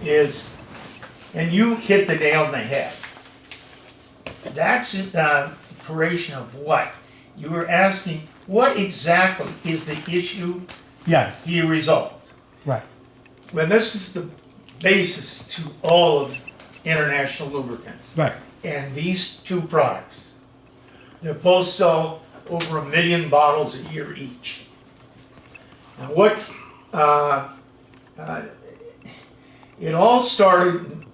is, and you hit the nail on the head. That's the operation of what? You were asking, what exactly is the issue Yeah, he resolved? right. Well, this is the basis to all of international lubricants. Right. And these two products, they both sell over 1 million bottles a year each. Now what, it all started in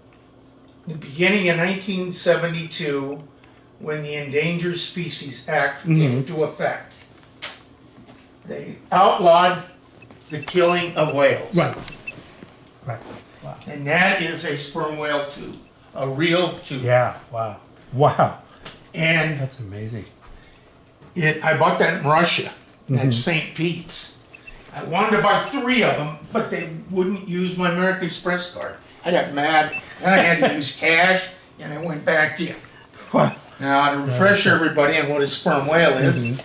the beginning of 1972 when the Endangered Species Act came into effect. They outlawed the killing of whales. Right. Right. Wow. And that is a sperm whale tooth, a real tooth. Yeah. Wow. Wow. And That's amazing. I bought that in Russia, at St. Pete's. I wanted to buy 3 of them, but they wouldn't use my American Express card. I got mad, then I had to use cash, and I went back in. Wow. Now, to refresh everybody on what a sperm whale is,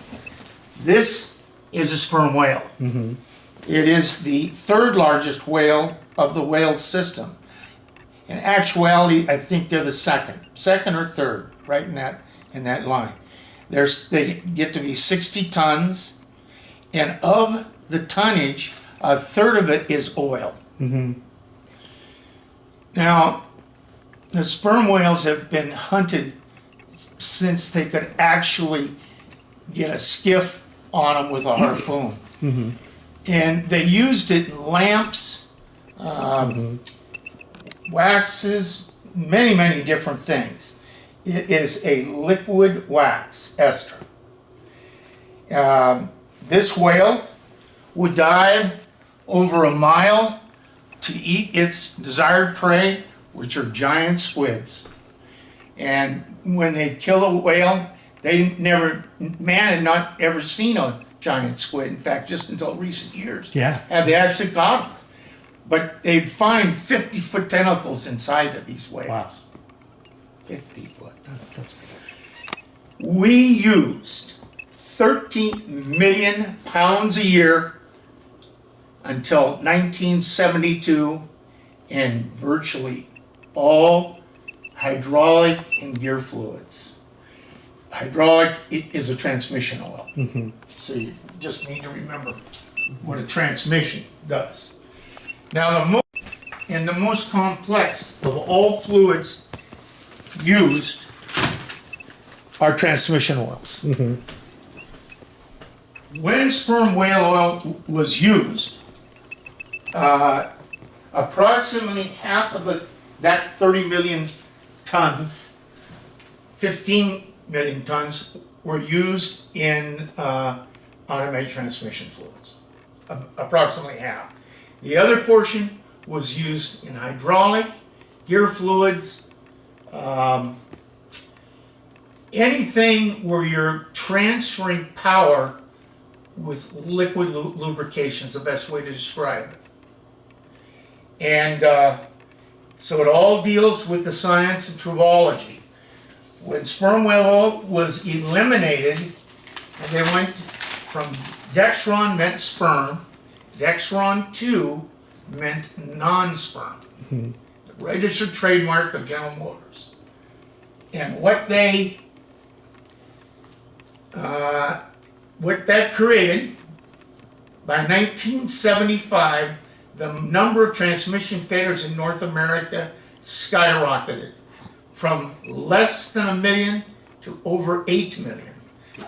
this is a sperm whale. It is the 3rd largest whale of the whale system. In actuality, I think they're the second or third, right in that line. They get to be 60 tons, and of the tonnage, 1/3 of it is oil. Now, the sperm whales have been hunted since they could actually get a skiff on them with a harpoon. And they used it in lamps, waxes, many, many different things. It is a liquid wax ester. This whale would dive over 1 mile to eat its desired prey, which are giant squids. And when they kill a whale, man had not ever seen a giant squid. In fact, just until recent years, Yeah. have they actually caught them. But they'd find 50-foot tentacles inside of these whales. Wow. 50 foot. That's We used 13 million pounds a year until 1972, and virtually all hydraulic and gear fluids. Hydraulic is a transmission oil. So you just need to remember what a transmission does. Now, the most complex of all fluids used are transmission oils. When sperm whale oil was used, approximately half of that 30 million tons, 15 million tons were used in automatic transmission fluids, approximately half. The other portion was used in hydraulic, gear fluids, anything where you're transferring power with liquid lubrication is the best way to describe it. And so it all deals with the science of tribology. When sperm whale oil was eliminated, and they went from dextron meant sperm, dextron 2 meant non-sperm. The registered trademark of General Motors. And what that created, by 1975, the number of transmission failures in North America skyrocketed from less than 1 million to over 8 million,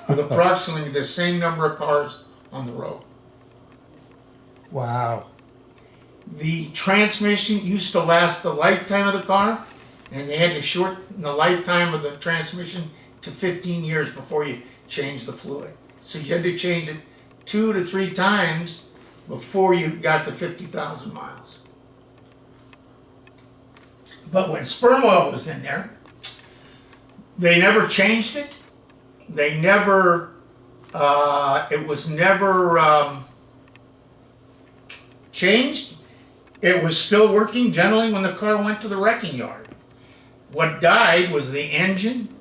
with approximately the same number of cars on the road. wow. The transmission used to last the lifetime of the car, and they had to shorten the lifetime of the transmission to 15 years before you changed the fluid. So you had to change it 2 to 3 times before you got to 50,000 miles. But when sperm oil was in there, they never changed it. They never, it was never changed. It was still working generally when the car went to the wrecking yard. What died was the engine,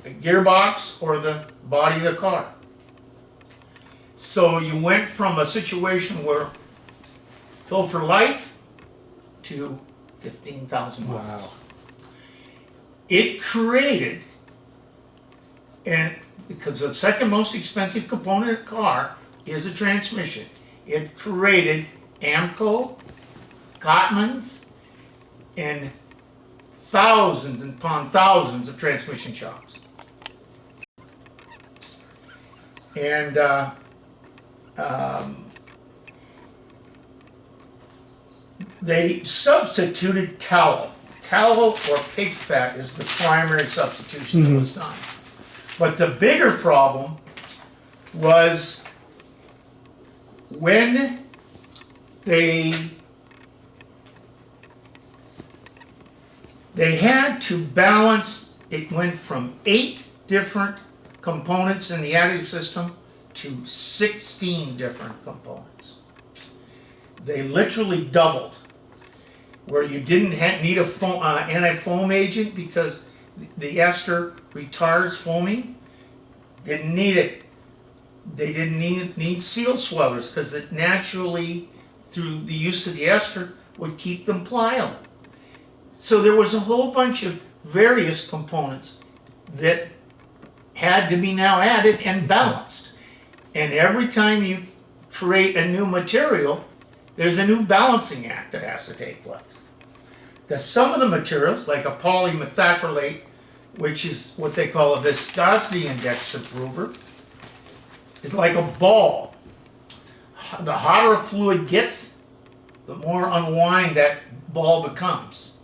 the gearbox, or the body of the car. So you went from a situation where fill for life to 15,000 miles. Wow. It created, and because the second most expensive component in a car is a transmission, it created Amco, Gottman's, and thousands upon thousands of transmission shops. And they substituted tallow. Tallow or pig fat is the primary substitution that was done. But the bigger problem was when they had to balance. It went from 8 different components in the additive system to 16 different components. They literally doubled, where you didn't need a anti-foam agent because the ester retards foaming. Didn't need it. They didn't need seal swellers because it naturally, through the use of the ester, would keep them pliable. So there was a whole bunch of various components that had to be now added and balanced. And every time you create a new material, there's a new balancing act that has to take place. Some of the materials, like a polymethacrylate, which is what they call a viscosity index improver, is like a ball. The hotter a fluid gets, the more unwind that ball becomes.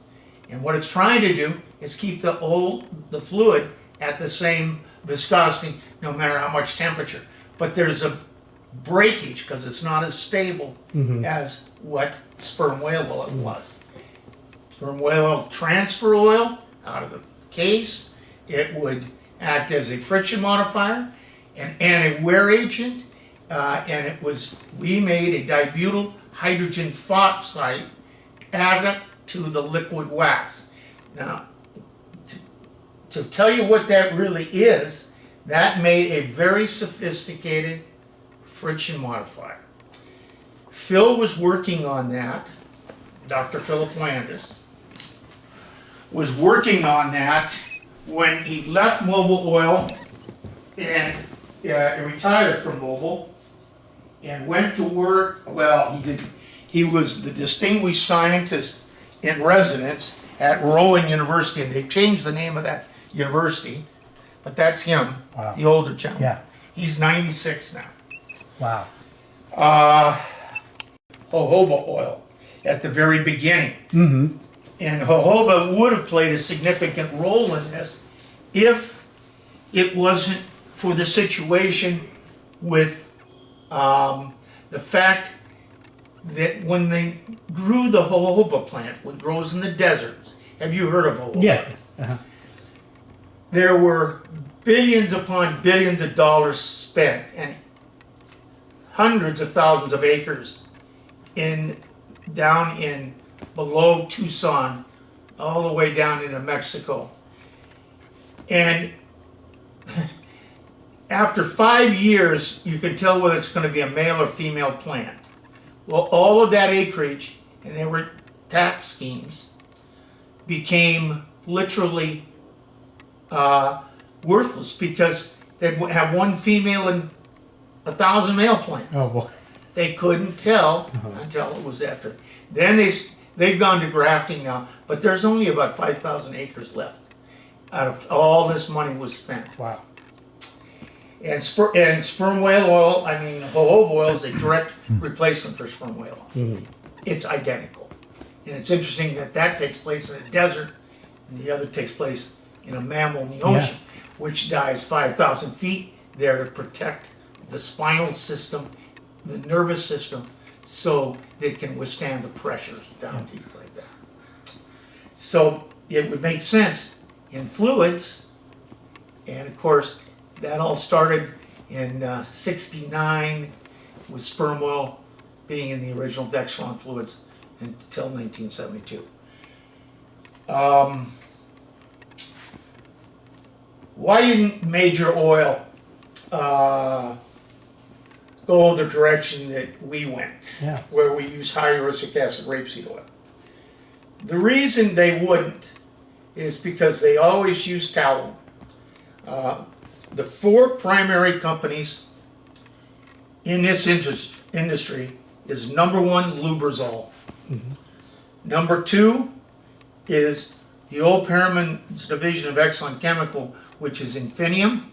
And what it's trying to do is keep the fluid at the same viscosity no matter how much temperature. But there's a breakage because it's not as stable as what sperm whale oil was. Sperm whale oil transfer oil out of the case. It would act as a friction modifier, an anti-wear agent, and we made a dibutyl hydrogen phosphide added to the liquid wax. Now, to tell you what that really is, that made a very sophisticated friction modifier. Phil was working on that, Dr. Philip Landis was working on that when he left Mobil Oil and retired from Mobil and went to work. Well, he didn't. He was the distinguished scientist in residence at Rowan University, and they changed the name of that university, but that's him, Wow. the older gentleman. Yeah. He's 96 now. Wow. Jojoba oil at the very beginning. And jojoba would have played a significant role in this if it wasn't for the situation with the fact that when they grew the jojoba plant, what grows in the deserts, have you heard of jojoba? Yeah. There were billions upon billions of dollars spent and hundreds of thousands of acres down in below Tucson, all the way down into Mexico. And after 5 years, you can tell whether it's going to be a male or female plant. Well, all of that acreage, and there were tax schemes, became literally worthless because they'd have one female and 1,000 male plants. Oh boy. They couldn't tell until it was after. Then they've gone to grafting now, but there's only about 5,000 acres left out of all this money was spent. Wow. And sperm whale oil, I mean, jojoba oil is a direct replacement for sperm whale oil. It's identical. And it's interesting that takes place in a desert and the other takes place in a mammal in the ocean, which dives 5,000 feet there to protect the spinal system, the nervous system, so they can withstand the pressures down deep like that. So it would make sense in fluids, and of course that all started in '69 with sperm oil being in the original Dextron fluids until 1972. Why didn't major oil go the direction that we went, Yeah. where we use high uric acid rapeseed oil? The reason they wouldn't is because they always use tallow. The four primary companies in this industry is number one, Lubrizol. Number two is the old Perriman's division of Excellent Chemical, which is Infinium.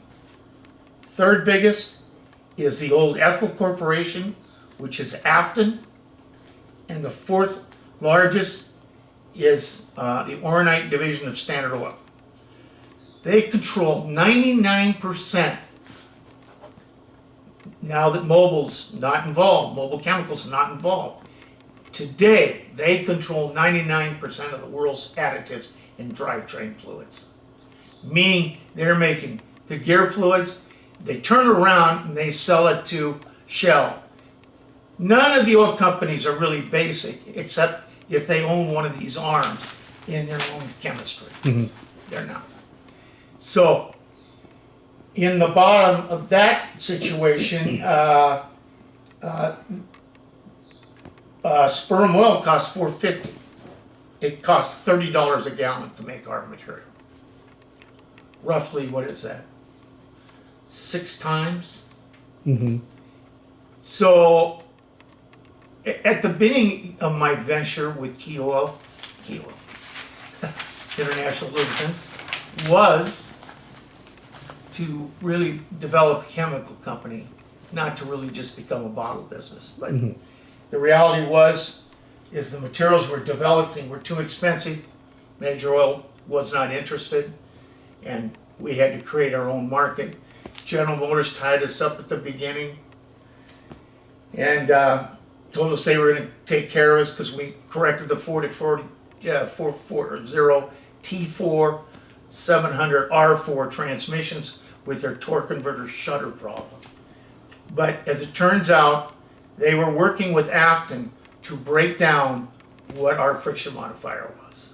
Third biggest is the old Ethel Corporation, which is Afton. And the fourth largest is the Oronite division of Standard Oil. They control 99%. Now that Mobil's not involved, Mobil Chemicals not involved. Today, they control 99% of the world's additives in drivetrain fluids. Meaning they're making the gear fluids, they turn around and they sell it to Shell. None of the oil companies are really basic, except if they own one of these arms in their own chemistry. They're not. So, in the bottom of that situation, sperm oil costs $4.50. It costs $30 a gallon to make our material. Roughly, what is that? 6 times? So, at the beginning of my venture with Key Oil, International Lubricants, was to really develop a chemical company, not to really just become a bottle business. But the reality is the materials we're developing were too expensive. Major Oil was not interested, and we had to create our own market. General Motors tied us up at the beginning and told us they were going to take care of us because we corrected the 440 T4 700 R4 transmissions with their torque converter shutter problem. But as it turns out, they were working with Afton to break down what our friction modifier was.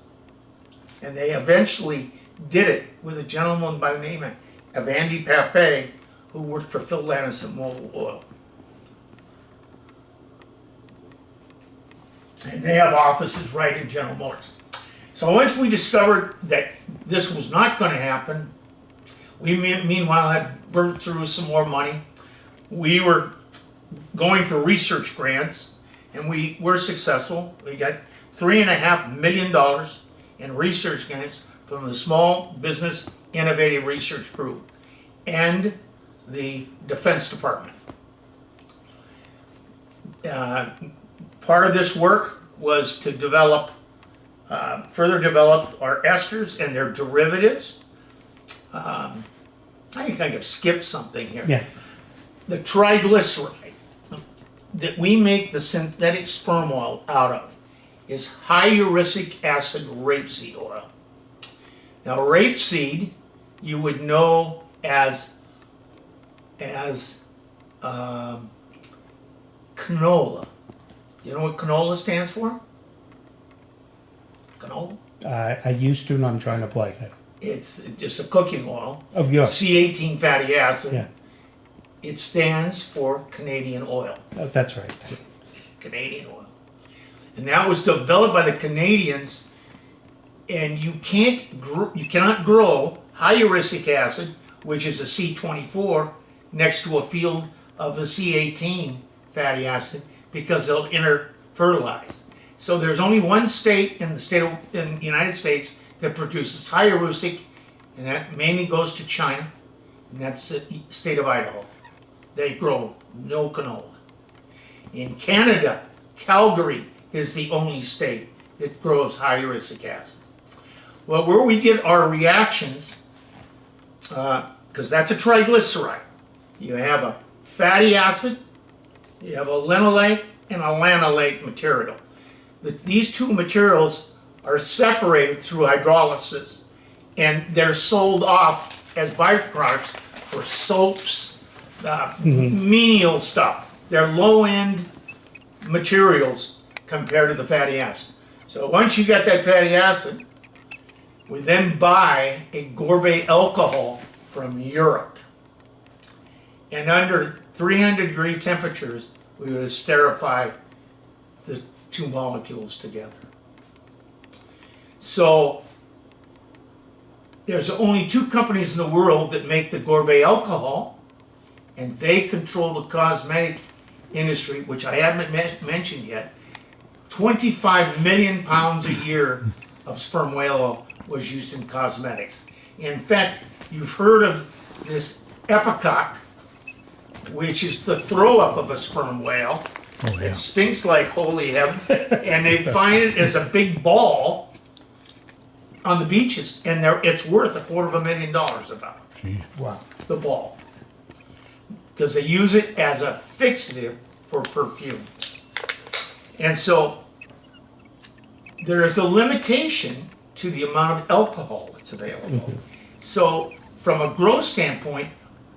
And they eventually did it with a gentleman by the name of Andy Pape, who worked for Phil Lannis at Mobil Oil. And they have offices right in General Motors. So once we discovered that this was not going to happen, we meanwhile had burned through some more money. We were going for research grants, and we were successful. We got $3.5 million in research grants from the Small Business Innovative Research Group and the Defense Department. Part of this work was to develop, further develop our esters and their derivatives. I think I have skipped something here. Yeah. The triglyceride that we make the synthetic sperm oil out of is high-uric acid rapeseed oil. Now, rapeseed you would know as canola. You know what canola stands for? Canola? I used to, and I'm trying to play it. It's just a cooking oil. Oh, yeah. C18 fatty acid. Yeah. It stands for Canadian oil. Oh, that's right. Canadian oil. And that was developed by the Canadians, and you cannot grow high-uric acid, which is a C24, next to a field of a C18 fatty acid, because they'll interfertilize. So there's only one state in the United States that produces high-uric, and that mainly goes to China, and that's the state of Idaho. They grow no canola. In Canada, Calgary is the only state that grows high-uric acid. Well, where we get our reactions, because that's a triglyceride. You have a fatty acid, you have a linoleic and a lanolate material. These two materials are separated through hydrolysis, and they're sold off as byproducts for soaps, menial stuff. They're low-end materials compared to the fatty acid. So once you get that fatty acid, we then buy a gourmet alcohol from Europe. And under 300-degree temperatures, we would esterify the two molecules together. So there's only 2 companies in the world that make the gourmet alcohol, and they control the cosmetic industry, which I haven't mentioned yet. 25 million pounds a year of sperm whale oil was used in cosmetics. In fact, you've heard of this epicock, which is the throw up of a sperm whale. Oh, yeah. It stinks like holy heaven, and they find it as a big ball on the beaches, and it's worth $250,000 about, Gee. Wow. the ball. Because they use it as a fixative for perfume. And so there is a limitation to the amount of alcohol that's available. So from a growth standpoint,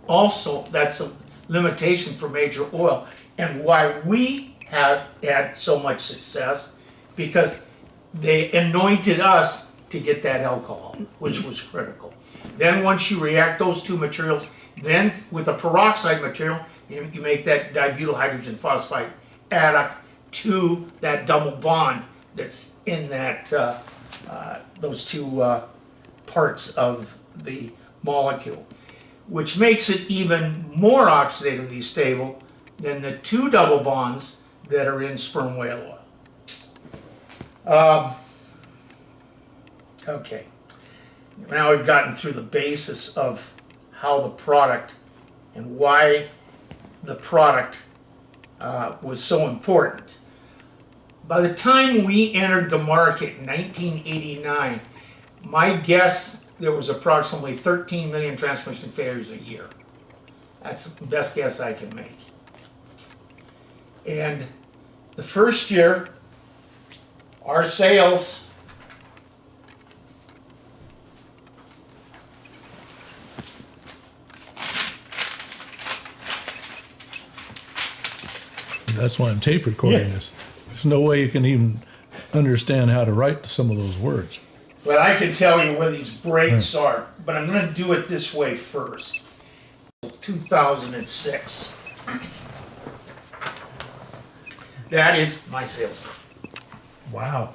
also that's a limitation for major oil. And why we have had so much success, because they anointed us to get that alcohol, which was critical. Then once you react those 2 materials, then with a peroxide material, you make that dibutyl hydrogen phosphide adduct to that double bond that's in that those 2 parts of the molecule, which makes it even more oxidatively stable than the 2 double bonds that are in sperm whale oil. Okay, now we've gotten through the basis of how the product and why the product was so important. By the time we entered the market in 1989, my guess there was approximately 13 million transmission failures a year. That's the best guess I can make. And the first year, our sales That's why I'm tape recording this. There's no way you can even understand how to write some of those words. But I can tell you where these breaks are, but I'm going to do it this way first. 2006. That is my sales. Wow.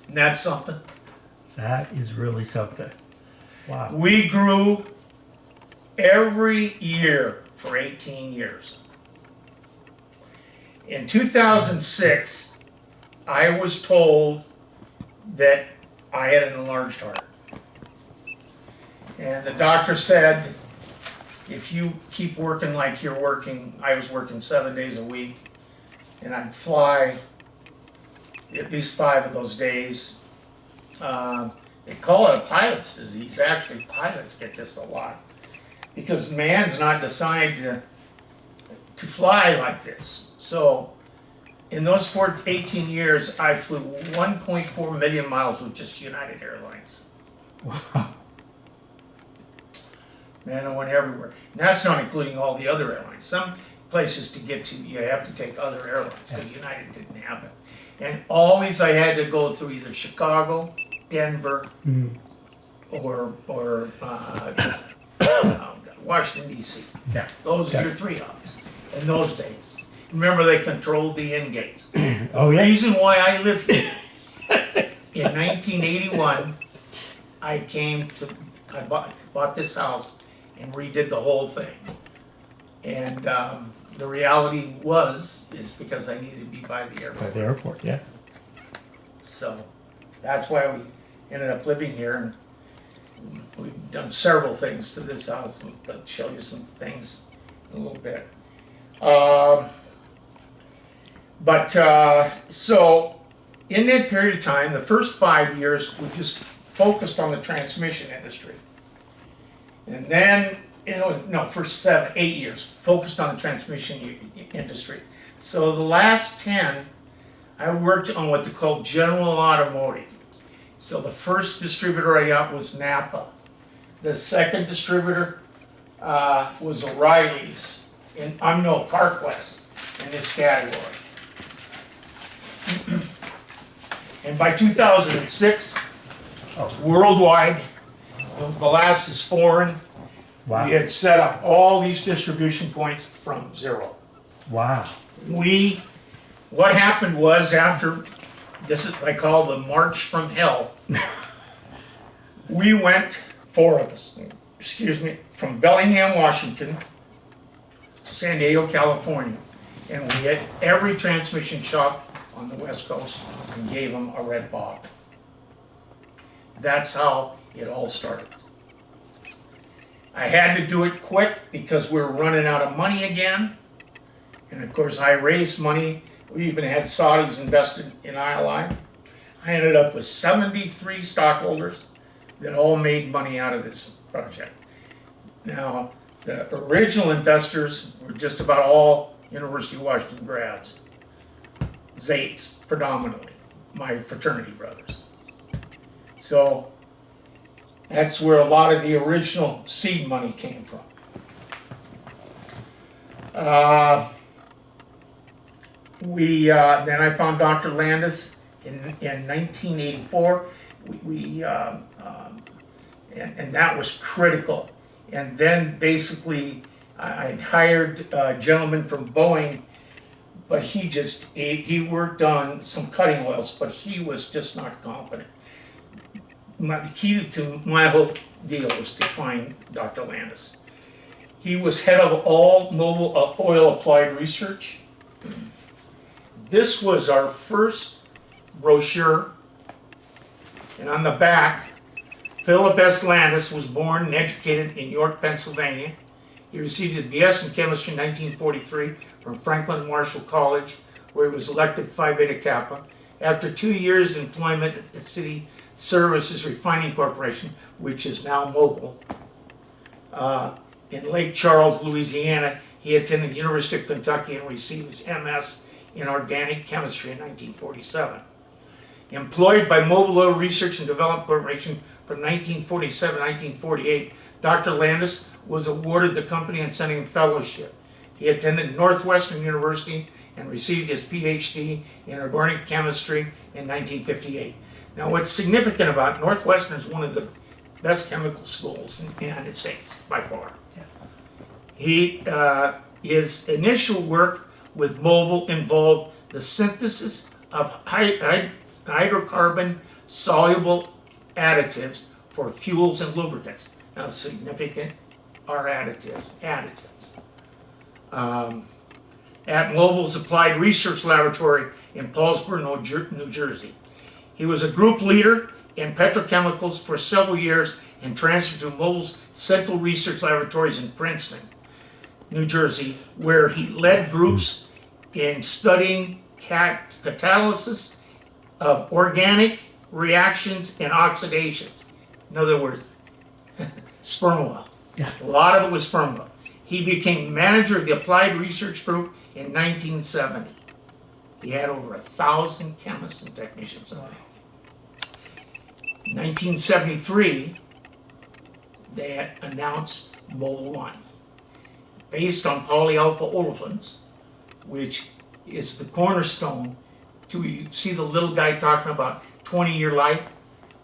And that's something. That is really something. Wow. We grew every year for 18 years. In 2006, I was told that I had an enlarged heart. And the doctor said, if you keep working like you're working, I was working 7 days a week, and I'd fly at least 5 of those days. They call it a pilot's disease. Actually, pilots get this a lot, because man's not designed to fly like this. So in those 18 years, I flew 1.4 million miles with just United Airlines. Wow. Man, I went everywhere. And that's not including all the other airlines. Some places to get to, you have to take other airlines, because United didn't have it. And always I had to go through either Chicago, Denver, or Washington, D.C. Yeah. Those are your 3 hubs in those days. Remember, they controlled the in gates. Oh, The yeah. reason why I lived here, in 1981, I bought this house and redid the whole thing. And the reality is because I needed to be by the By airport. the airport, yeah. So that's why we ended up living here, and we've done several things to this house. I'll show you some things in a little bit. So in that period of time, the first 5 years, we just focused on the transmission industry. And then, first 7, 8 years, focused on the transmission industry. So the last 10, I worked on what they call general automotive. So the first distributor I got was Napa. The second distributor was O'Reilly's, and CarQuest in this category. And by 2006, worldwide, the last is foreign. Wow. We had set up all these distribution points from zero. Wow. What happened was, after this is, I call the March from Hell. We went, four of us, excuse me, from Bellingham, Washington, to San Diego, California. And we hit every transmission shop on the West Coast and gave them a red bob. That's how it all started. I had to do it quick because we were running out of money again. And of course, I raised money. We even had Saudis invested in ILI. I ended up with 73 stockholders that all made money out of this project. Now, the original investors were just about all University of Washington grads. Zates, predominantly, my fraternity brothers. So, that's where a lot of the original seed money came from. Then I found Dr. Landis in 1984. And that was critical. And then basically I hired a gentleman from Boeing, but he worked on some cutting oils, but he was just not competent. The key to my whole deal was to find Dr. Landis. He was head of all mobile oil applied research. This was our first brochure, and on the back, Philip S. Landis was born and educated in York, Pennsylvania. He received his BS in chemistry in 1943 from Franklin Marshall College, where he was elected Phi Beta Kappa. After 2 years employment at the City Services Refining Corporation, which is now Mobil, in Lake Charles, Louisiana, he attended the University of Kentucky and received his MS in organic chemistry in 1947. Employed by Mobil Oil Research and Development Corporation from 1947 to 1948, Dr. Landis was awarded the company Ascending Fellowship. He attended Northwestern University and received his PhD in organic chemistry in 1958. Now, what's significant about Northwestern is one of the best chemical schools in the United States, by far. His initial work with Mobil involved the synthesis of hydrocarbon soluble additives for fuels and lubricants. Now, significant are additives. At Mobil's Applied Research Laboratory in Paulsboro, New Jersey. He was a group leader in petrochemicals for several years and transferred to Mobil's Central Research Laboratories in Princeton, New Jersey, where he led groups in studying catalysis of organic reactions and oxidations. In other words, sperm oil. Yeah. A lot of it was sperm oil. He became manager of the Applied Research Group in 1970. He had over 1,000 chemists and technicians on it. In 1973, they had announced Mobil 1, based on polyalpha olefins, which is the cornerstone to, you see the little guy talking about 20-year life?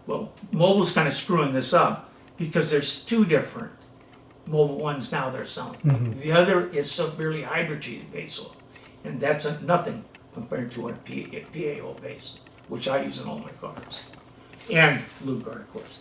Well, Mobil's kind of screwing this up because there's two different Mobil 1s now they're selling. Mm-hmm. The other is severely hydrotreated base oil, and that's nothing compared to a PAO base, which I use in all my cars. And lubegard, of course.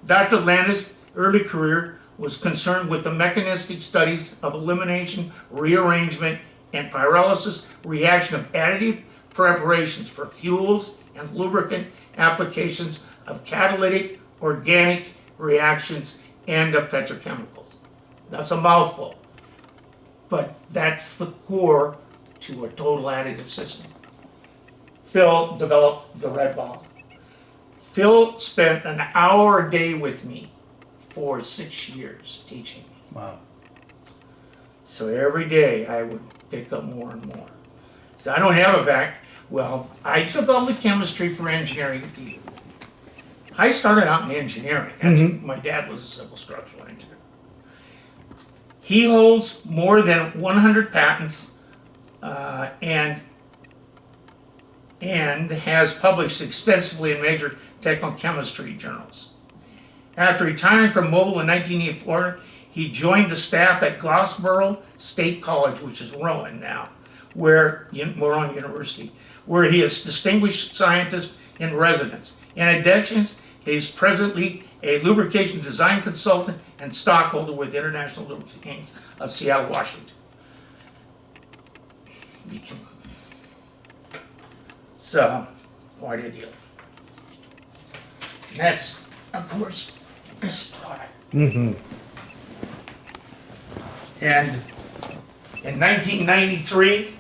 Dr. Landis' early career was concerned with the mechanistic studies of elimination, rearrangement, and pyrolysis reaction of additive preparations for fuels and lubricant applications of catalytic organic reactions and of petrochemicals. That's a mouthful, but that's the core to a total additive system. Phil developed the red bomb. Phil spent an hour a day with me for 6 years teaching me. Wow. So every day I would pick up more and more. So I don't have a back. Well, I took all the chemistry for engineering at the U. I started out in engineering. My dad was a civil structural engineer. He holds more than 100 patents and has published extensively in major technical chemistry journals. After retiring from Mobil in 1984, he joined the staff at Glassboro State College, which is Rowan now, Rowan University, where he is distinguished scientist in residence. In addition, he is presently a lubrication design consultant and stockholder with International Lubricants of Seattle, Washington. So, quite a deal. And that's, of course, this product. And in 1993,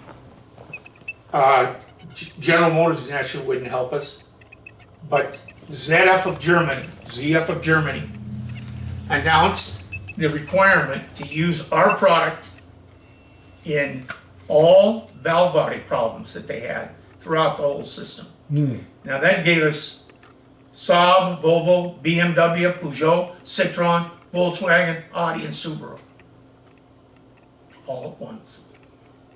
General Motors actually wouldn't help us, but ZF of Germany, announced the requirement to use our product in all valve body problems that they had throughout the whole system. Now that gave us Saab, Volvo, BMW, Peugeot, Citroen, Volkswagen, Audi, and Subaru. All at once.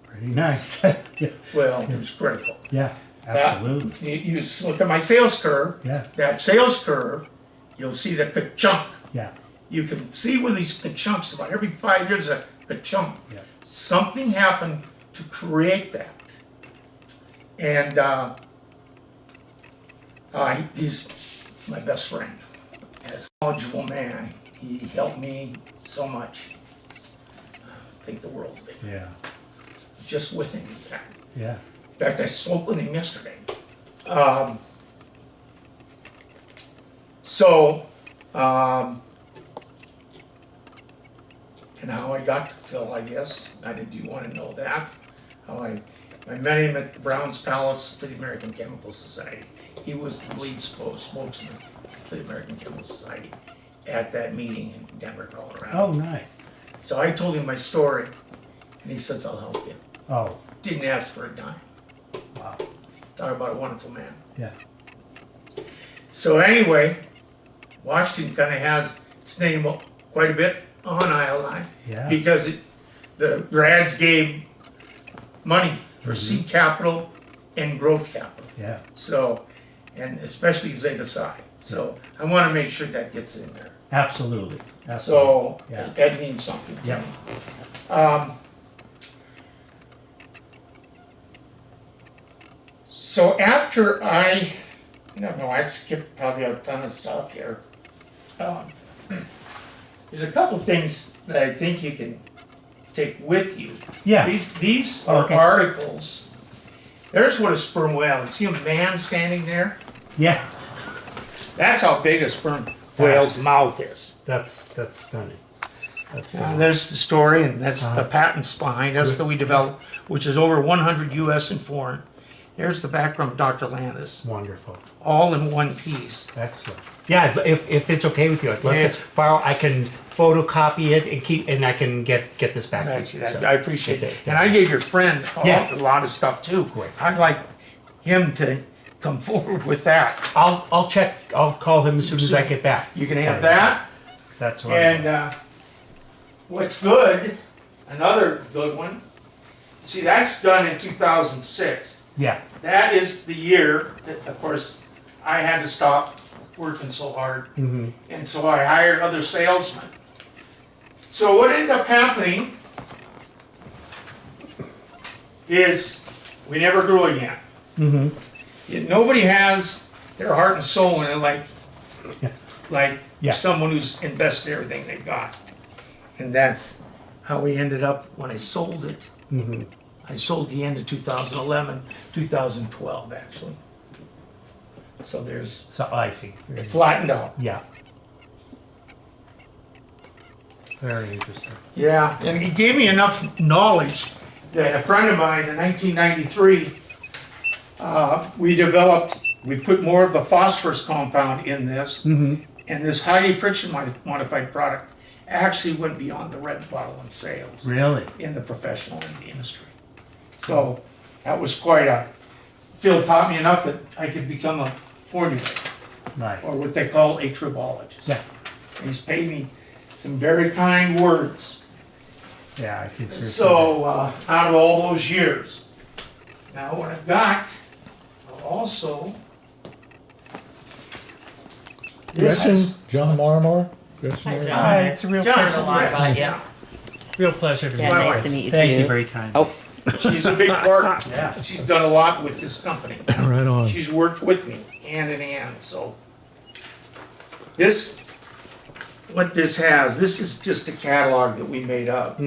Pretty nice. Yeah. Well, it was critical. Yeah, absolutely. You look at my sales curve. Yeah. That sales curve, you'll see the ka-chunk. Yeah. You can see where these ka-chunks, about every 5 years, a ka-chunk. Yeah. Something happened to create that. And he's my best friend. As a knowledgeable man, he helped me so much. Think the world of it. Yeah. Just with him, in fact. Yeah. In fact, I spoke with him yesterday. And how I got to Phil, I guess. Do you want to know that? How I met him at the Brown's Palace for the American Chemical Society. He was the lead spokesman for the American Chemical Society at that meeting in Denver, Colorado. Oh, nice. So I told him my story, and he says, I'll help you. Oh, Didn't ask for a dime. wow. Talk about a wonderful man. Yeah. So anyway, Washington kind of has its name up quite a bit on ILI Yeah. because the grads gave money for seed capital and growth capital. Yeah. So, and especially Zeta Psi. So I want to make sure that gets in there. Absolutely. So Yeah. that means something to Yeah. me. So after I don't know, I skipped probably a ton of stuff here. There's a couple things that I think you can take with you. Yeah. These are Okay. articles. There's what a sperm whale. You see a man standing there? Yeah. That's how big a sperm whale's mouth is. That's stunning. That's And there's the story, and that's the patents behind us that we developed, which is over 100 U.S. and foreign. There's the background of Dr. Landis, wonderful. all in one piece. Excellent. Yeah, if it's okay with you, I'd love Yeah, to borrow. I can photocopy it and I can get this back to Thank you. you. So, I appreciate that. And I gave your friend Yeah. a lot of stuff too. Great. I'd like him to come forward with that. I'll check. I'll call him as soon as I get back. You can have that. That's what. And what's good, another good one, see, that's done in 2006. Yeah. That is the year that, of course, I had to stop working so hard. Mm-hmm. And so I hired other salesmen. So what ended up happening is we never grew again. Mm-hmm. Nobody has their heart and soul in it like Yeah. someone who's invested everything they've got. And that's how we ended up when I sold it. Mm-hmm. I sold the end of 2011, 2012 actually. So there's, So I see. it flattened out. Yeah. Very interesting. Yeah, and he gave me enough knowledge that a friend of mine in 1993, we put more of the phosphorus compound in this, and this highly friction modified product actually went beyond the red bottle in sales Really? in the professional in the industry. So that was quite Phil taught me enough that I could become a formulator, Nice. or what they call a tribologist. Yeah. He's paid me some very kind words. Yeah, I can sure. So, out of all those years. Now, what I've got, also, this Gretchen, is, John Marmor. Gretchen Hi, Marmor. John. Hi, it's a real John, pleasure. Learn a lot about you. yeah. Real pleasure to Yeah, meet By the nice way, to meet you Thank too. you very kind. Oh, She's a big part. Yeah. She's done a lot with this company. Right on. She's worked with me hand in hand, so. This, what this has, this is just a catalog that we made up.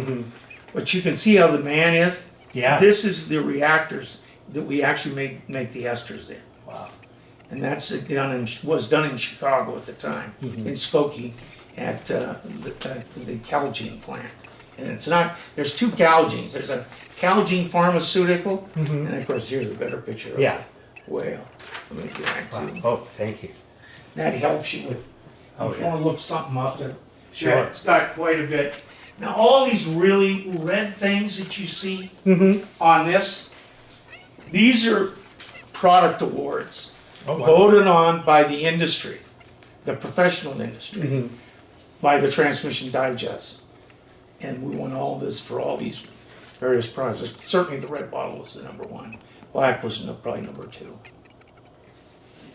But you can see how the man is. Yeah. This is the reactors that we actually make the esters in. Wow. And that's was done in Chicago at the time, in Skokie, at the Calgene plant. And it's not, there's two Calgenes. There's a Calgene pharmaceutical, and of course, here's a better picture of Yeah. a whale. Let me do that Wow. too. Oh, thank you. That helps you with, if you yeah. want to look something up there. Sure. Yeah, it's got quite a bit. Now, all these really red things that you see on this, these are product awards Oh, wow. voted on by the industry, the professional industry, by the Transmission Digest. And we won all this for all these various prizes. Certainly the red bottle was the number one. Black was probably number two.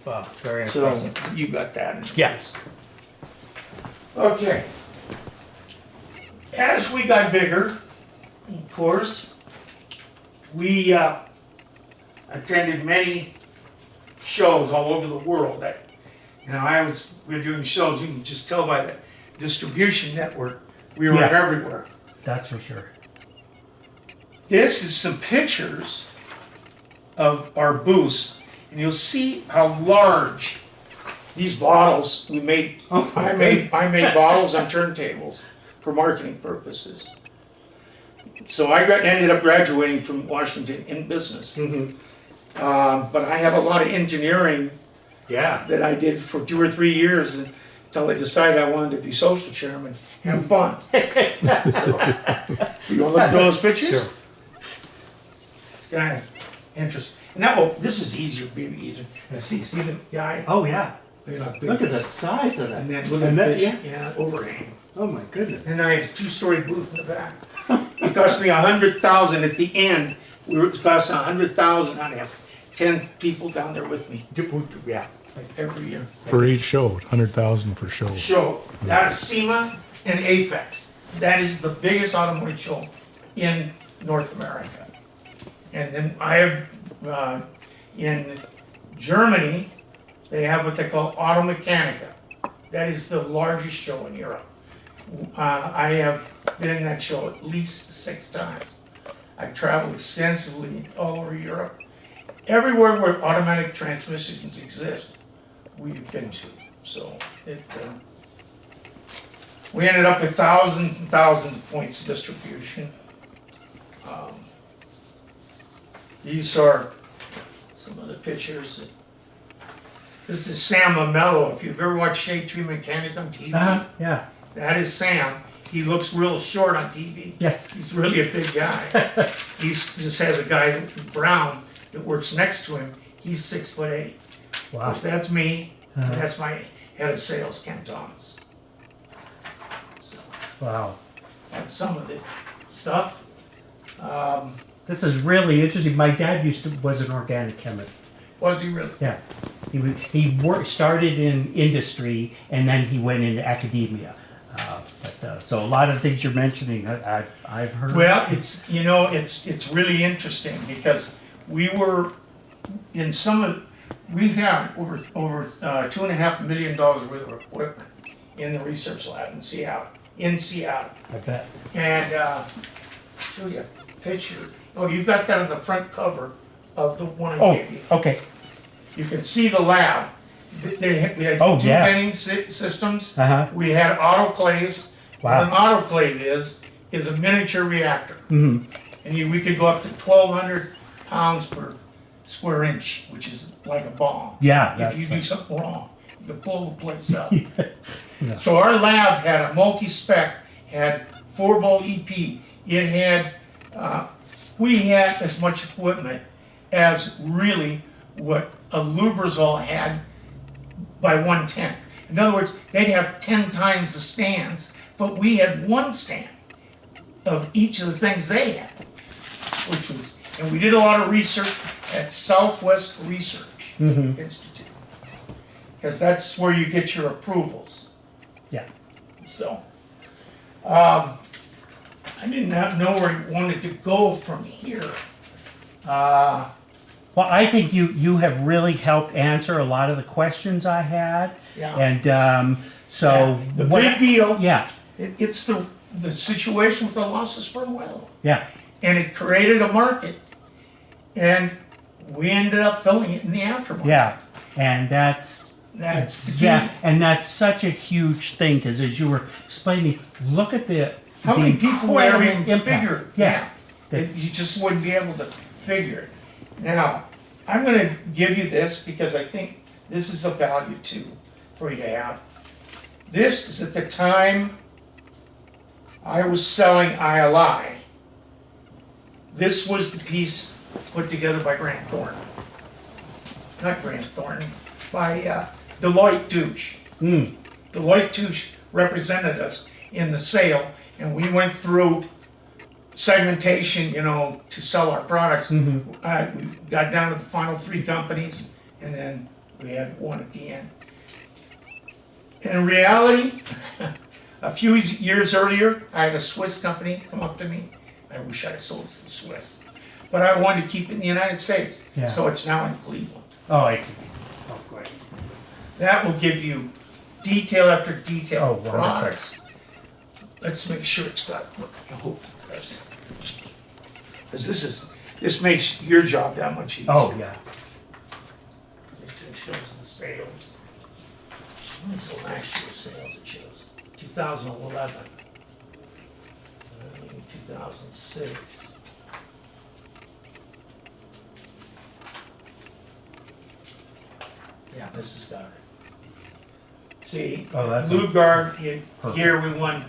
Wow, very So impressive. you got that in Yeah. yours. Okay. As we got bigger, of course, we attended many shows all over the world. We were doing shows, you can just tell by the distribution network, we were Yeah. everywhere. That's for sure. This is some pictures of our booths, and you'll see how large these bottles we made. Oh my I made bottles on turntables for marketing purposes. So I ended up graduating from Washington in business. But I have a lot of engineering Yeah. that I did for 2 or 3 years until I decided I wanted to be social chairman, have fun. So, you want to look at those pictures? Sure. It's kind of interesting. And this is easier, maybe easier. See the guy? Oh, yeah. Look how big Look at the this- size of that. And then look at And the that- picture, yeah, overhang. Oh, my goodness. And I had a 2-story booth in the back. It cost me $100,000 at the end. It cost $100,000. I'd have 10 people down there with me Yeah. every year. For each show, 100,000 for show. Show. That's SEMA and Apex. That is the biggest automotive show in North America. And then I have, in Germany, they have what they call Automechanica. That is the largest show in Europe. I have been in that show at least 6 times. I've traveled extensively all over Europe. Everywhere where automatic transmissions exist, we've been to. So we ended up with thousands and thousands of points of distribution. These are some of the pictures. This is Sam Amello. If you've ever watched Shade Tree Mechanic on TV, Yeah. that is Sam. He looks real short on TV. Yes. He's really a big guy. He just has a guy, Brown, that works next to him. He's 6'8". Of Wow. course, that's me. And that's my head of sales, Ken Thomas. So Wow. that's some of the stuff. This is really interesting. My dad was an organic chemist. Was he really? Yeah. He started in industry and then he went into academia. So a lot of things you're mentioning, I've heard. Well, it's really interesting because we were in we had over $2.5 million worth of equipment in the research lab in Seattle. I bet. And show you a picture. Oh, you've got that on the front cover of the one I gave you. Okay. You can see the lab. We had Oh, two yeah. venting systems. Uh-huh. We had autoclaves. Wow. What an autoclave is a miniature reactor. And we could go up to 1,200 pounds per square inch, which is like a bomb. Yeah, If you do something wrong, you can blow the place up. Yeah. So our lab had a multi-spec, had 4-bolt EP. It had, we had as much equipment as really what a Lubrizol had by 1/10. In other words, they'd have 10 times the stands, but we had 1 stand of each of the things they had, which was, and we did a lot of research at Southwest Research Institute, because that's where you get your approvals. Yeah. So, I did not know where he wanted to go from here. Well, I think you have really helped answer a lot of the questions I had. Yeah. And so The big deal, Yeah, it's the situation with the loss of sperm whale. yeah, And it created a market, and we ended up filling it in the aftermarket. yeah, and that's That's the yeah, key. and that's such a huge thing because as you were explaining, look at the How the many people would ever incredible even impact. figure? Yeah, That you just wouldn't be able to figure it. Now, I'm gonna give you this because I think this is a value too for you to have. This is at the time I was selling ILI. This was the piece put together by Grant Thornton. Not Grant Thornton, by Deloitte Touche. Deloitte Touche represented us in the sale, and we went through segmentation, to sell our products. We got down to the final 3 companies, and then we had one at the end. In reality, a few years earlier, I had a Swiss company come up to me. I wish I had sold it to the Swiss, but I wanted to keep it in the United States, Yeah. so it's now in Cleveland. Oh, I see. Oh, great. That will give you detail after detail Oh, of wonderful. products. Let's make sure it's got, I hope it does. Because this makes your job that much easier. Oh, yeah. It shows the sales. What's the last year's sales it shows? 2011. 2006. Yeah, this has got it. See, Oh, that's lubegard, Perfect. here we won,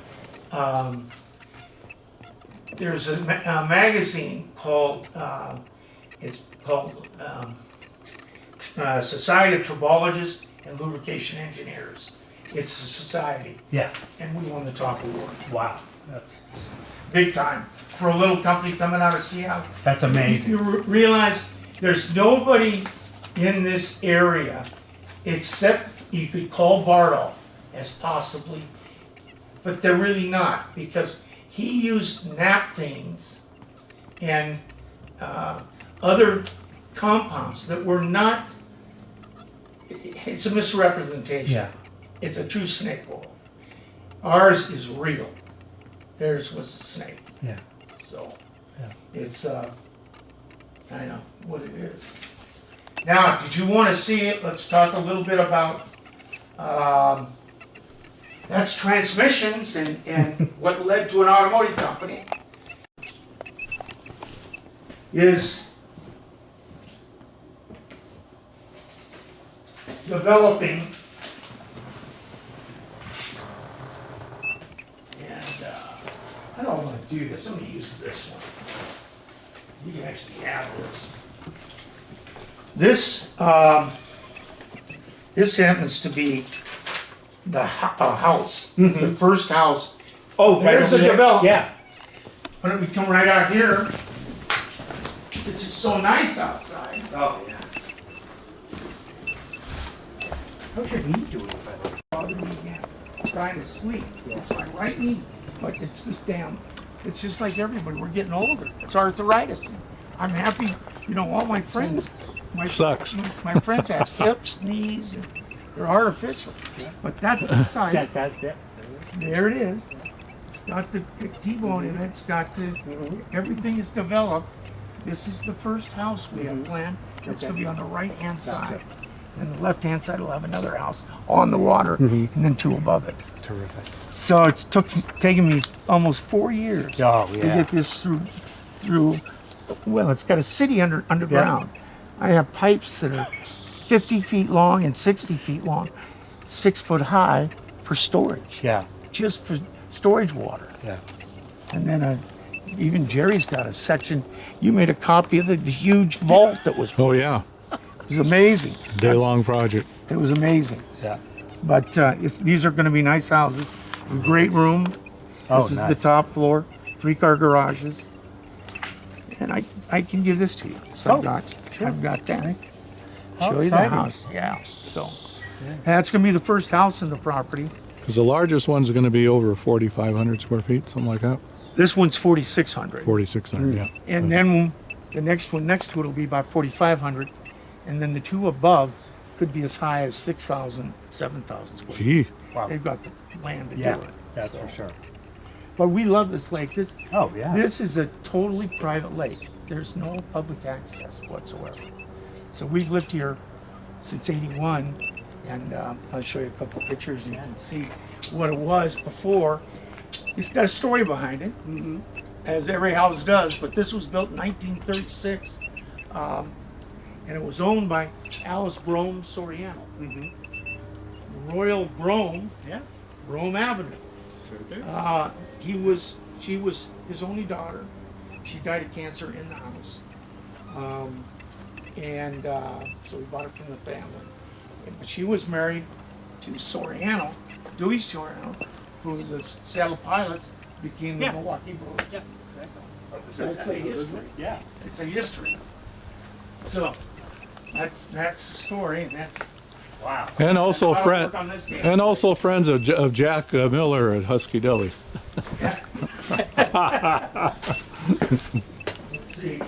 there's a magazine called, it's called Society of Tribologists and Lubrication Engineers. It's a society, Yeah. and we won the top award. Wow. That's Big time. For a little company coming out of Seattle. amazing. You realize there's nobody in this area except you could call Bartle as possibly, but they're really not, because he used naphthalene and other compounds that were not, it's a misrepresentation. Yeah. It's a true snake oil. Ours is real. Theirs was a snake. Yeah. So Yeah. it's kind of what it is. Now, did you want to see it? Let's talk a little bit about that's transmissions and what led to an automotive company is developing. I don't want to do this. I'm going to use this one. You can actually have this. This happens to be the house, the first house. Oh, There's over a there. development. Yeah. Why don't we come right out here? It's just so nice outside. Oh, yeah. How's your knee doing, by the way? Bothering me again. I'm trying to sleep. It's my right knee, but it's this damn. It's just like everybody. We're getting older. It's arthritis. I'm happy. All my friends. Sucks. My friends have hips, knees, and they're artificial. But that's the site. That. There it is. It's got the T-bone in it. It's got everything is developed. This is the first house we have planned. It's going to be on the right-hand side. And the left-hand side will have another house on the water, and then 2 above it. Terrific. So it's taken me almost 4 years Oh, to yeah. get this through. Well, it's got a city underground. I have pipes that are 50 feet long and 60 feet long, 6 foot high for storage, Yeah. just for storage water. Yeah. And then even Jerry's got a section. You made a copy of the huge vault that was. Oh, yeah. It was amazing. Day-long project. It was amazing. Yeah. But these are going to be nice houses. A great room. Oh, This is the nice. top floor. 3-car garages. And I can give this to you. So Oh, I've got that. How Show you the exciting. house. Yeah. So that's going to be the first house in the property. Because the largest one's going to be over 4,500 square feet, something like that. This one's 4,600. 4,600, yeah. And then the next one next to it will be about 4,500. And then the two above could be as high as 6,000, 7,000 square feet. Gee, Wow. They've got the land to Yeah, do it. that's so. for sure. But we love this lake. Oh, yeah. This is a totally private lake. There's no public access whatsoever. So we've lived here since '81, and I'll show you a couple pictures and you can see what it was before. It's got a story behind it, as every house does, but this was built in 1936, and it was owned by Alice Brome Soriano. Royal Brome, Brome Avenue. She was his only daughter. She died of cancer in the house. So we bought it from the family. But she was married to Soriano, Dewey Soriano, who the Seattle Pilots became the Milwaukee Brewers. Yeah, So it's a history. Yeah. It's a history. So that's the story, and that's Wow. and also how to friend, work on this game. and also friends of Jack Miller at Husky Deli. Let's see.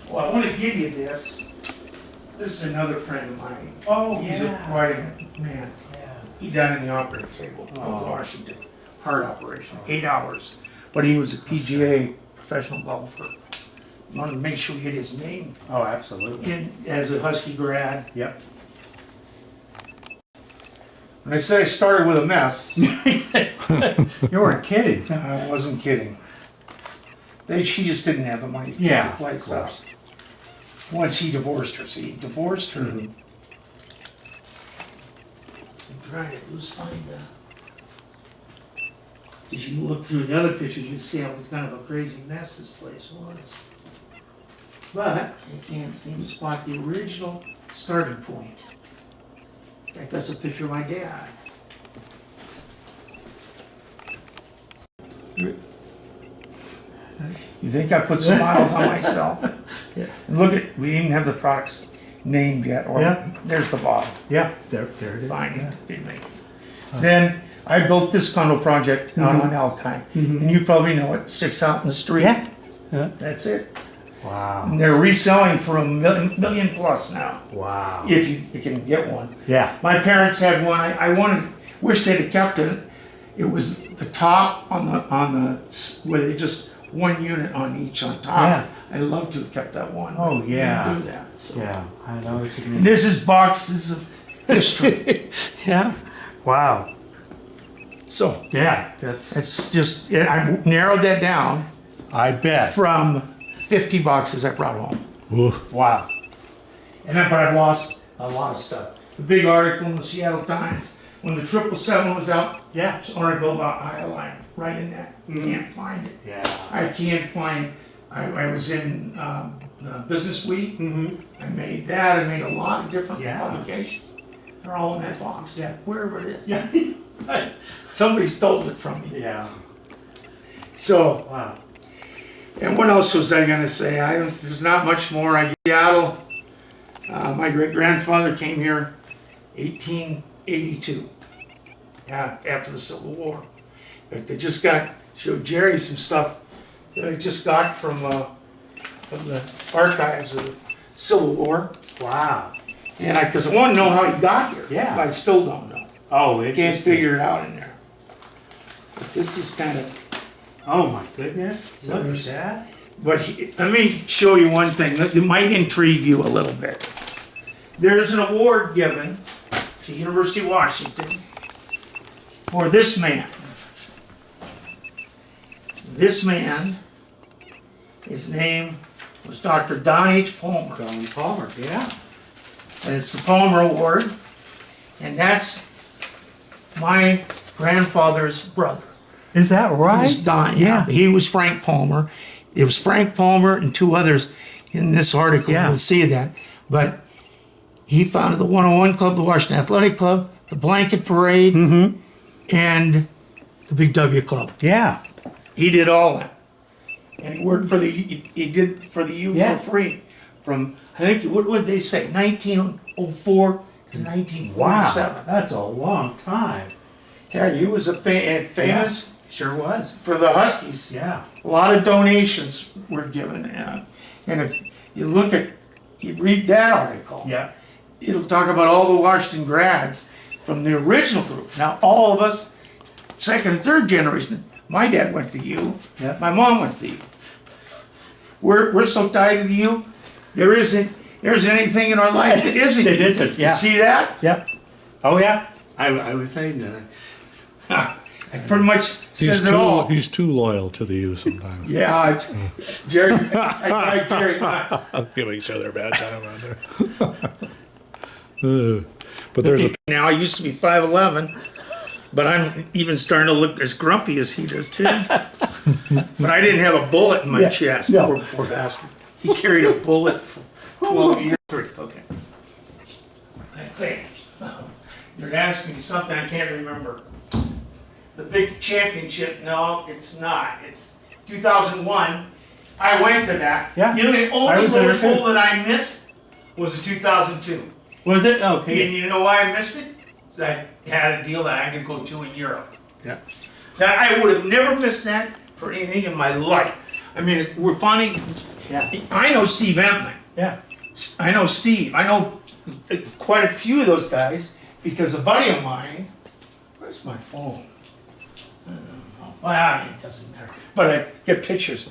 Well, I want to give you this. This is another friend of mine. Oh, He's a quiet man. Yeah. He died on the operating table in Washington. Heart operation, 8 hours. But he was a PGA professional golfer. I wanted to make sure we get his name Oh, absolutely. in as a Husky grad. Yep. When I say I started with a mess, You weren't kidding. I wasn't kidding. She just didn't have the money to keep Yeah, the place of up. course. Once he divorced her, see, he divorced her. I'm trying to find as you look through the other pictures, you see how kind of a crazy mess this place was. But I can't seem to spot the original starting point. In fact, that's a picture of my dad. You think I put some miles on myself? Yeah. And look at, we didn't have the products named yet, or Yeah. there's the bottle. Yeah, there it is. Fine, Yeah. didn't make it. Then I built this condo project out on Alki, and you probably know it, sticks out in the street. Yeah. Yeah. That's it. Wow. And they're reselling for $1 million plus now, Wow. if you can get one. Yeah. My parents had one. I wish they'd have kept it. It was the top on the where they just one unit on each on top. Yeah. I'd love to have kept that one. Oh, but we yeah. didn't do that. So. Yeah. I know what you And mean. this is boxes of history. Yeah. Wow. So Yeah. it's just I narrowed that down I bet. from 50 boxes I brought home. Ooh. Wow. But I've lost a lot of stuff. The big article in the Seattle Times when the 777 was out. Yeah. It's an article about Ioline right in that. Can't find it. Yeah. I can't find. I was in Business Week. I made that. I made a lot of different Yeah. publications. They're all in that box. Yeah. Wherever it is. Yeah. Somebody stole it from me. Yeah. So, Wow. and what else was I gonna say? There's not much more. Seattle. My great grandfather came here, 1882. Yeah, after the Civil War. But they just showed Jerry some stuff that I just got from the archives of the Civil War. Wow. And because I want to know how he got here. Yeah. But I still don't know. Oh, Can't interesting. figure it out in there. But this is kind of. Oh my goodness. So Look at there's- that. But let me show you one thing that might intrigue you a little bit. There's an award given to University of Washington for this man. This man, his name was Dr. Don H. Palmer. Don Palmer. Yeah. And it's the Palmer Award. And that's my grandfather's brother. Is that right? He's Don. Yeah. He was Frank Palmer. It was Frank Palmer and two others in this article. Yeah. You'll see that. But he founded the 101 Club, the Washington Athletic Club, the Blanket Parade, and the Big W Club. Yeah. He did all that. And he worked for he did for the youth Yeah. for free from, I think, what would they say, 1904 to 1947. Wow. That's a long time. Yeah, he was famous Sure was. for the Huskies. Yeah. A lot of donations were given, and if you look at, you read that article, Yeah. it'll talk about all the Washington grads from the original group. Now, all of us, second and third generation, my dad went to the U, Yeah. my mom went to the U. We're so tied to the U, there isn't anything in our life that isn't. That isn't, yeah. You see that? Yeah. Oh yeah. I was saying that. It pretty much says it all. He's too loyal to the U sometimes. Yeah, it's Jerry. I drive Jerry nuts. Giving each other a bad time out there. But there's a Now I used to be 5'11", but I'm even starting to look as grumpy as he does too. But I didn't have a bullet in my chest. no. Poor bastard. He carried a bullet for 12 years. Okay. I think you're asking me something I can't remember. The big championship? No, it's not. It's 2001. I went to that. Yeah. You know, the I only was there Rose too. Bowl that I missed was in 2002. Was it? And Okay. you know why I missed it? 'Cause I had a deal that I had to go to in Europe. Yeah. That I would have never missed that for anything in my life. I mean, we're finding. Yeah. I know Steve Emtman. Yeah. I know Steve. I know quite a few of those guys because a buddy of mine. Where's my phone? I don't know. Well, it doesn't matter. But I get pictures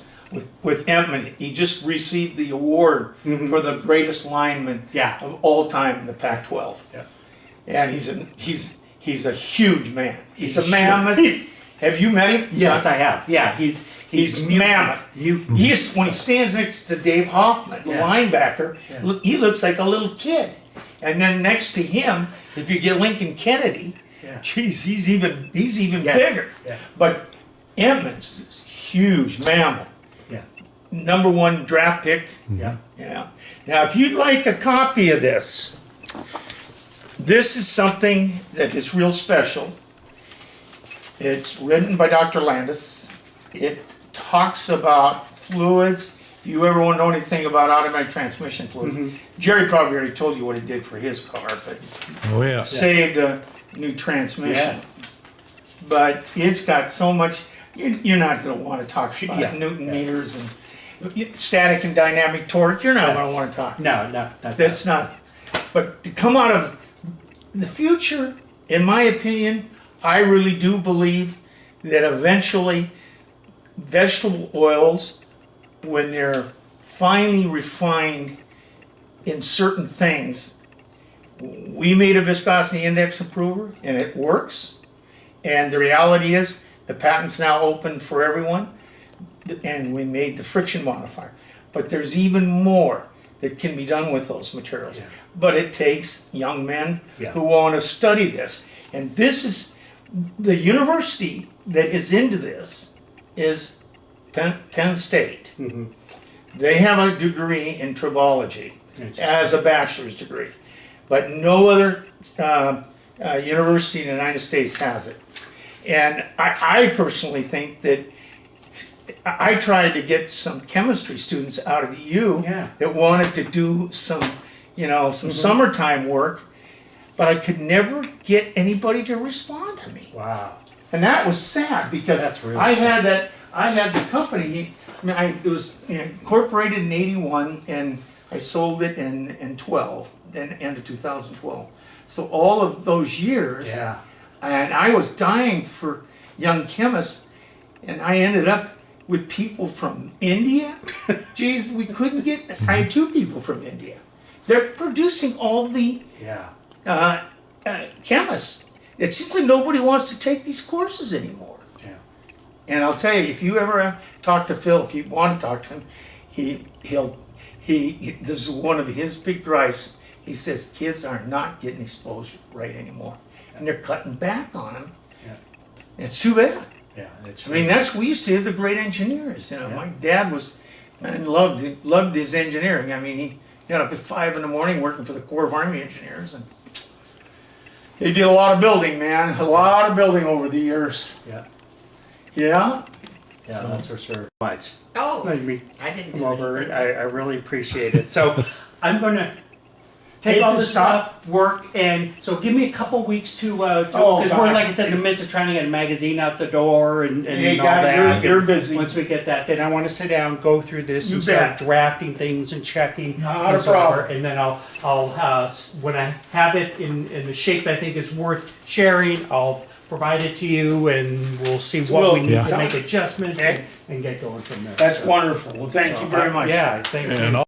with Emtman. He just received the award for the greatest lineman Yeah. of all time in the Pac-12. Yeah. And he's a huge man. He's a He's mammoth. Have you met him? Yes, I have. Yeah. He's mammoth. mutant. When he stands next to Dave Hoffman, the Yeah. linebacker, Yeah. look, he looks like a little kid. And then next to him, if you get Lincoln Kennedy, Yeah. geez, he's even Yeah. bigger. Yeah. But Edmonds is huge mammoth. Yeah. #1 draft pick. Yeah. Yeah. Now, if you'd like a copy of this, this is something that is real special. It's written by Dr. Landis. It talks about fluids. If you ever want to know anything about automatic transmission fluids, Jerry probably already told you what he did for his car, but oh yeah. saved a new transmission. Yeah. But it's got so much. You're not going to want to talk about Yeah. Newton meters and static and dynamic torque. You're not Yeah. going to want to talk. No, not That's not. But to come out of the future, in my opinion, I really do believe that eventually vegetable oils, when they're finely refined in certain things, we made a viscosity index improver and it works. And the reality is the patent's now open for everyone. And we made the friction modifier. But there's even more that can be done with those materials. Yeah. But it takes young men Yeah. who want to study this. And this is the university that is into this is Penn State. They have a degree in tribology as a bachelor's degree, but no other university in the United States has it. And I personally think that I tried to get some chemistry students out of the U Yeah. that wanted to do some, some summertime work, but I could never get anybody to respond to me. Wow. And that was sad because That's really I sad. had the company. It was incorporated in '81, and I sold it in 12, end of 2012. So all of those years, Yeah. and I was dying for young chemists, and I ended up with people from India. Geez, we couldn't get. I had 2 people from India. They're producing all the Yeah. chemists. It seems like nobody wants to take these courses anymore. Yeah. And I'll tell you, if you ever talk to Phil, if you want to talk to him, this is one of his big gripes. He says kids are not getting exposure right anymore, and they're cutting back on them. Yeah. It's too bad. Yeah. It's I mean, we used to have the great engineers. Yeah. My dad loved his engineering. I mean, he got up at 5 in the morning working for the Corps of Army Engineers, and they did a lot of building, man. A lot of building over the years. Yeah. Yeah. Yeah, So- that's for sure. Much. Oh, Let me I didn't come do over. anything. I really appreciate it. So I'm gonna take all the this stuff, work, and so give me a couple weeks to because we're, like I said, in the midst of trying to get a magazine out the door and You all got it. that. You're And busy. Once we get that, then I want to sit down, go through this, You and start bet. drafting things and checking. Not and a so problem. forth. And then I'll when I have it in the shape I think is worth sharing, I'll provide it to you, and we'll see what we need Yeah. to make adjustments Okay. and get going from there. That's wonderful. Well, thank you very much. Yeah, I think. And